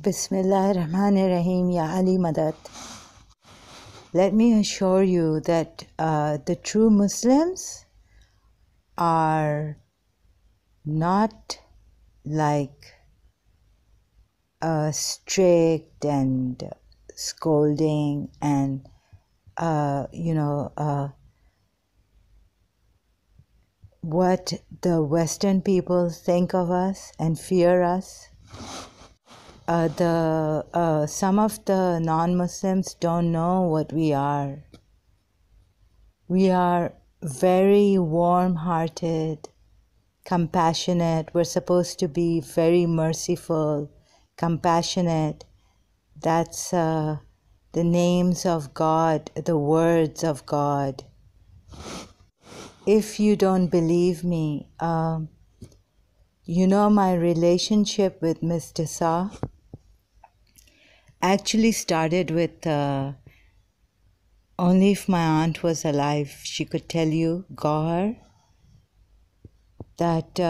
Bismillahirrahmanirrahim, Ya Ali Madad. Let me assure you that the true Muslims are not like strict and scolding and, what the Western people think of us and fear us. Some of the non-Muslims don't know what we are. We are very warm-hearted, compassionate. We're supposed to be very merciful, compassionate. That's the names of God, the words of God. If you don't believe me, my relationship with Miss Desa actually started with only if my aunt was alive, she could tell you, Gohar, that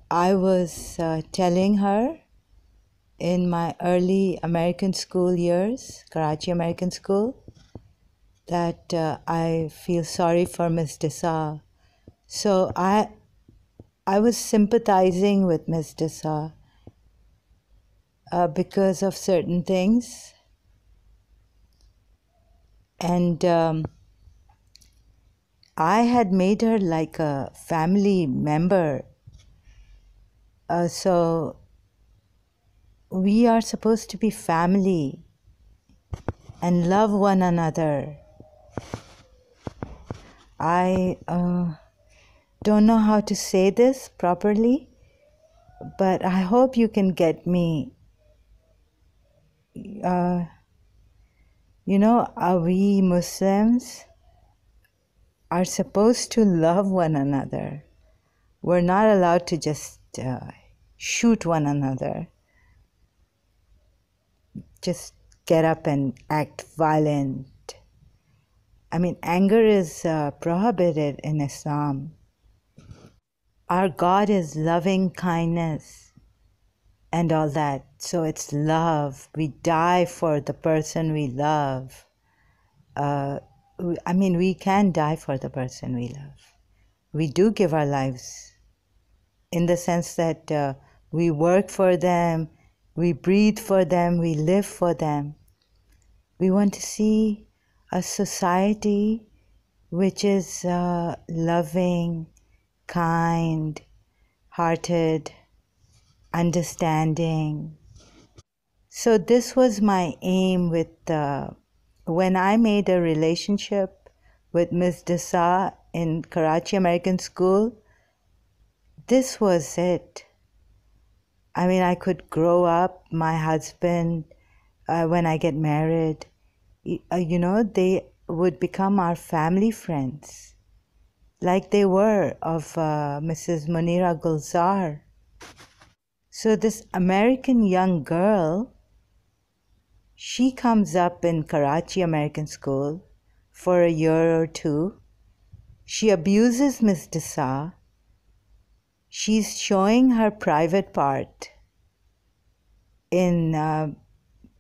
I was telling her in my early American school years, Karachi American School, that I feel sorry for Miss Desa. So I was sympathizing with Miss Desa because of certain things. And I had made her like a family member. So we are supposed to be family and love one another. I don't know how to say this properly, but I hope you can get me. We Muslims are supposed to love one another. We're not allowed to just shoot one another, just get up and act violent. I mean, anger is prohibited in Islam. Our God is loving kindness and all that. So it's love. We die for the person we love. We can die for the person we love. We do give our lives in the sense that we work for them, we breathe for them, we live for them. We want to see a society which is loving, kind, hearted, understanding. So this was my aim with when I made a relationship with Ms. Desa in Karachi American School. This was it. I mean, I could grow up, my husband, when I get married, they would become our family friends, like they were of Mrs. Munira Gulzar. So this American young girl, she comes up in Karachi American School for a year or two. She abuses Miss Desa. She's showing her private part in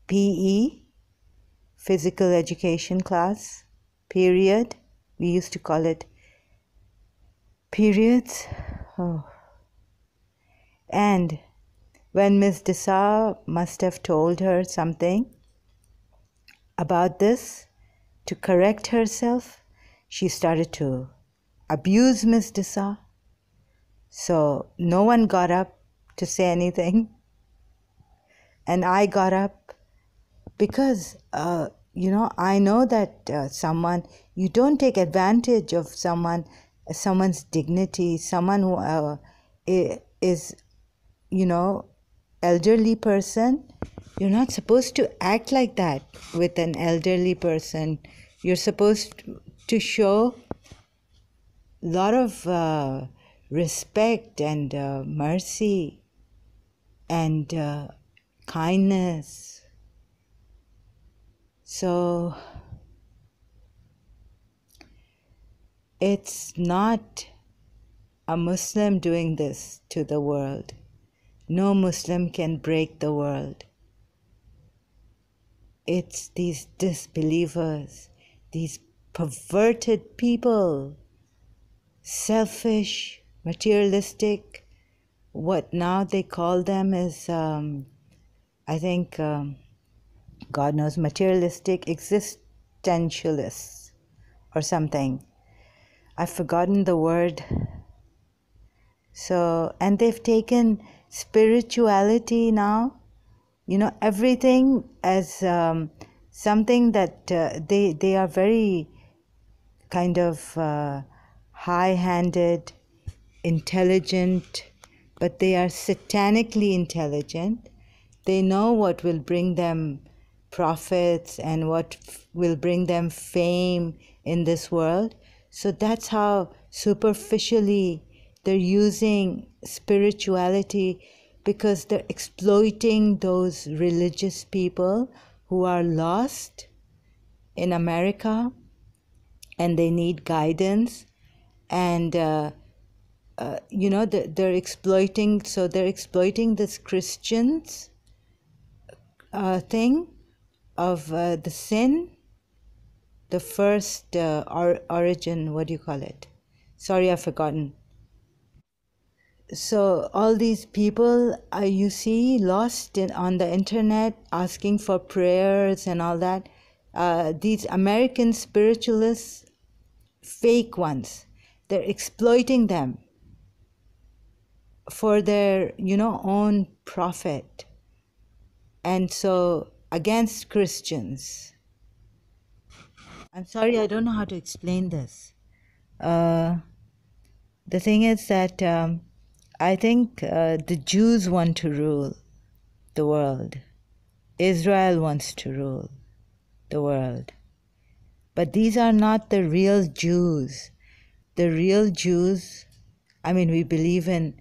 PE, physical education class, period. We used to call it periods. Oh. And when Miss Desa must have told her something about this to correct herself, she started to abuse Miss Desa. So no one got up to say anything. And I got up because, I know that you don't take advantage of someone's dignity, someone who is, elderly person. You're not supposed to act like that with an elderly person. You're supposed to show a lot of respect and mercy and kindness. So it's not a Muslim doing this to the world. No Muslim can break the world. It's these disbelievers, these perverted people, selfish, materialistic. What now they call them is, I think, God knows, materialistic existentialists or something. I've forgotten the word. So, and they've taken spirituality now, everything as something that they are very kind of high-handed, intelligent, but they are satanically intelligent. They know what will bring them profits and what will bring them fame in this world. So that's how superficially they're using spirituality, because they're exploiting those religious people who are lost in America and they need guidance. And they're exploiting, so they're exploiting this Christians thing of the sin, the first origin, what do you call it? Sorry, I've forgotten. So all these people you see lost on the internet asking for prayers and all that, these American spiritualists, fake ones, they're exploiting them for their own profit. And so against Christians, I'm sorry, I don't know how to explain this. The thing is that I think the Jews want to rule the world. Israel wants to rule the world. But these are not the real Jews. The real Jews, I mean, we believe in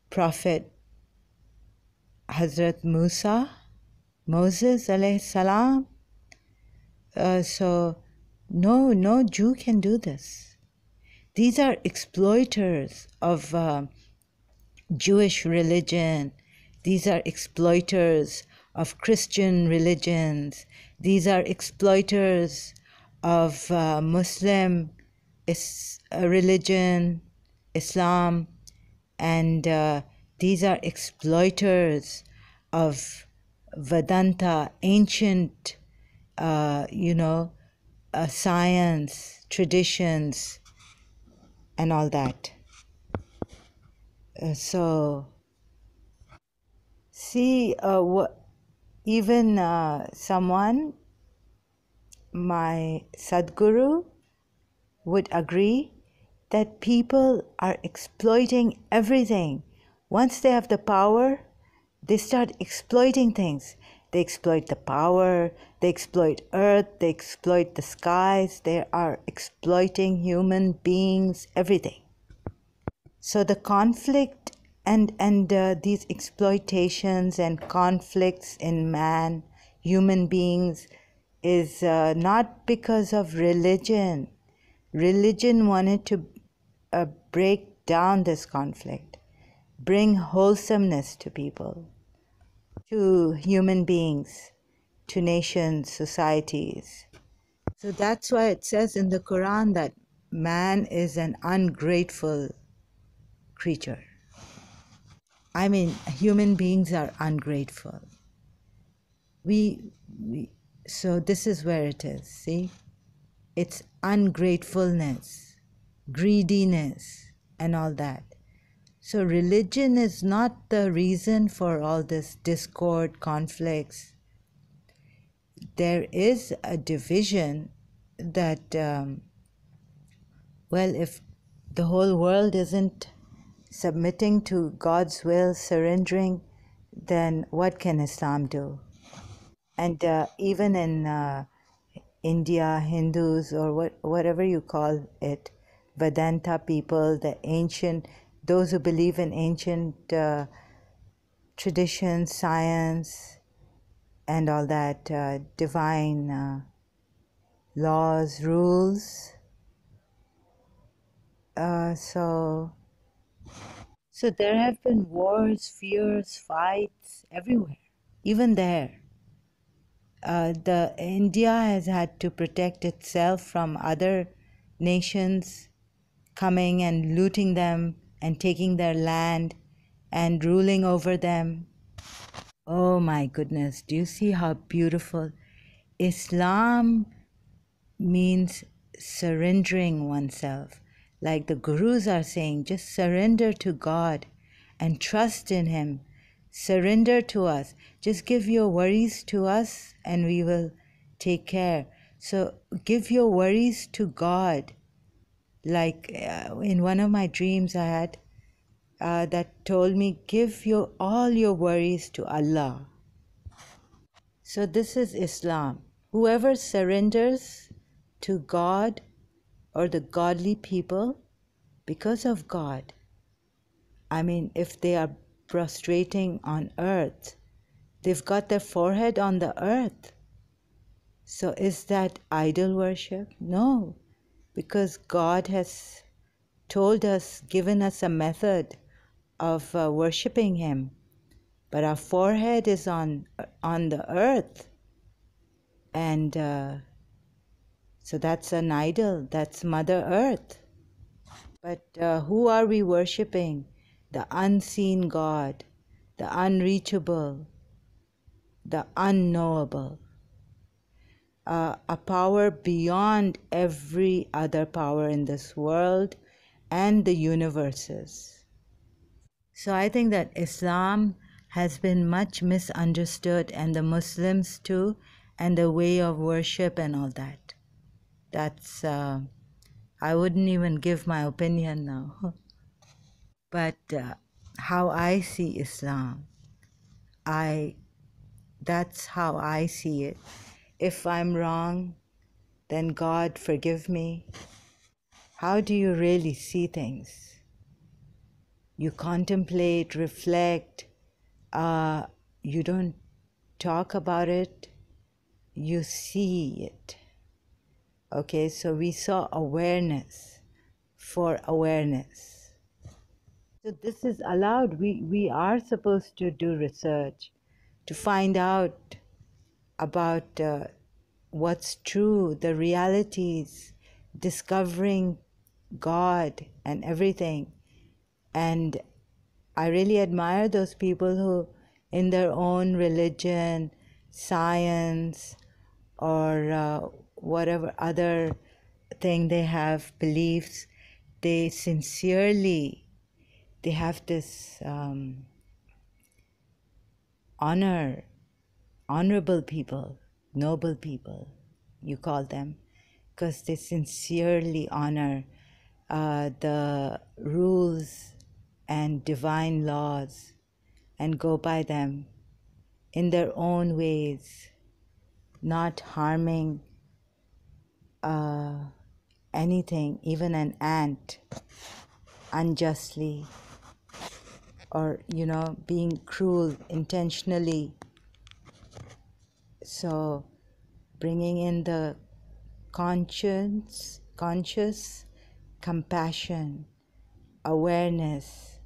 Prophet Hazrat Moses alayhi salam. So no Jew can do this. These are exploiters of Jewish religion. These are exploiters of Christian religions. These are exploiters of Muslim religion, Islam, and these are exploiters of Vedanta, ancient, science, traditions, and all that. So, see, even someone, my Sadguru, would agree that people are exploiting everything. Once they have the power, they start exploiting things. They exploit the power, they exploit earth, they exploit the skies, they are exploiting human beings, everything. So the conflict and these exploitations and conflicts in man, human beings, is not because of religion. Religion wanted to break down this conflict, bring wholesomeness to people, to human beings, to nations, societies. So that's why it says in the Quran that man is an ungrateful creature. I mean, human beings are ungrateful. So this is where it is, see? It's ungratefulness, greediness, and all that. So religion is not the reason for all this discord, conflicts. There is a division that, if the whole world isn't submitting to God's will, surrendering, then what can Islam do? And even in India, Hindus, or whatever you call it, Vedanta people, the ancient, those who believe in ancient traditions, science, and all that, divine laws, rules. So there have been wars, fears, fights everywhere, even there. the India has had to protect itself from other nations coming and looting them and taking their land and ruling over them. Oh my goodness, do you see how beautiful? Islam means surrendering oneself. Like the gurus are saying, just surrender to God and trust in Him. Surrender to us. Just give your worries to us and we will take care. So give your worries to God. Like in one of my dreams I had that told me, give all your worries to Allah. So this is Islam. Whoever surrenders to God or the godly people because of God, I mean, if they are prostrating on earth, they've got their forehead on the earth. So is that idol worship? No, because God has told us, given us a method of worshiping Him. But our forehead is on the earth. And so that's an idol, that's Mother Earth. But who are we worshipping? The unseen God, the unreachable, the unknowable, a power beyond every other power in this world and the universes. So I think that Islam has been much misunderstood, and the Muslims too, and the way of worship and all that. That's, I wouldn't even give my opinion now. But how I see Islam, that's how I see it. If I'm wrong, then God forgive me. How do you really see things? You contemplate, reflect, you don't talk about it, you see it. Okay, so we saw awareness for awareness. So this is allowed. We are supposed to do research to find out about what's true, the realities, discovering God and everything. And I really admire those people who, in their own religion, science, or whatever other thing they have, beliefs, they sincerely, they have this honorable people, noble people, you call them, because they sincerely honor the rules and divine laws and go by them in their own ways, not harming anything, even an ant, unjustly, or, being cruel intentionally. So bringing in the conscious compassion, awareness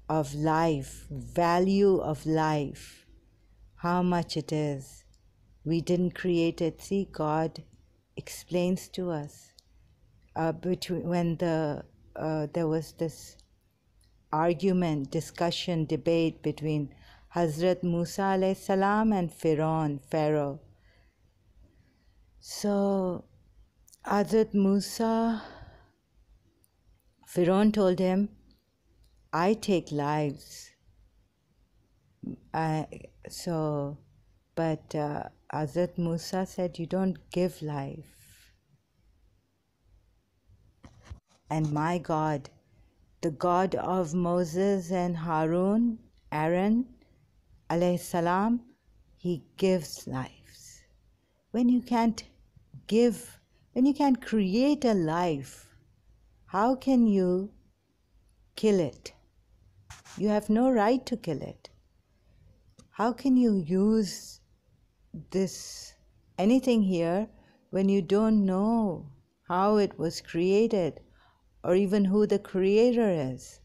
of life, value of life, how much it is. We didn't create it. See, God explains to us. When there was this argument, discussion, debate between Hazrat Musa alayhi salam and Pharaoh. So Hazrat Musa, Pharaoh told him, I take lives. But Hazrat Musa said, you don't give life. And my God, the God of Moses and Aaron, alayhi salam, he gives lives. When you can't give, when you can't create a life, how can you kill it? You have no right to kill it. How can you use anything here when you don't know how it was created or even who the creator is?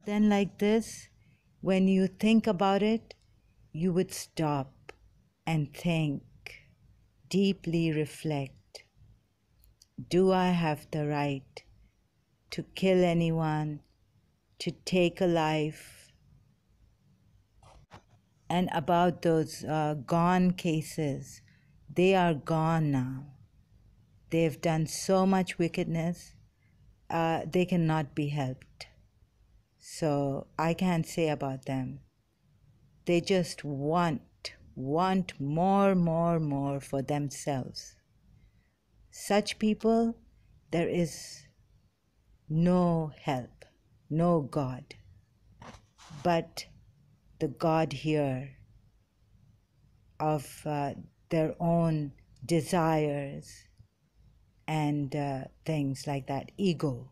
Then like this, when you think about it, you would stop and think, deeply reflect, do I have the right to kill anyone, to take a life? And about those gone cases, they are gone now. They've done so much wickedness, they cannot be helped. So I can't say about them. They just want more for themselves. Such people, there is no help, no God, but the God here of their own desires and things like that, ego.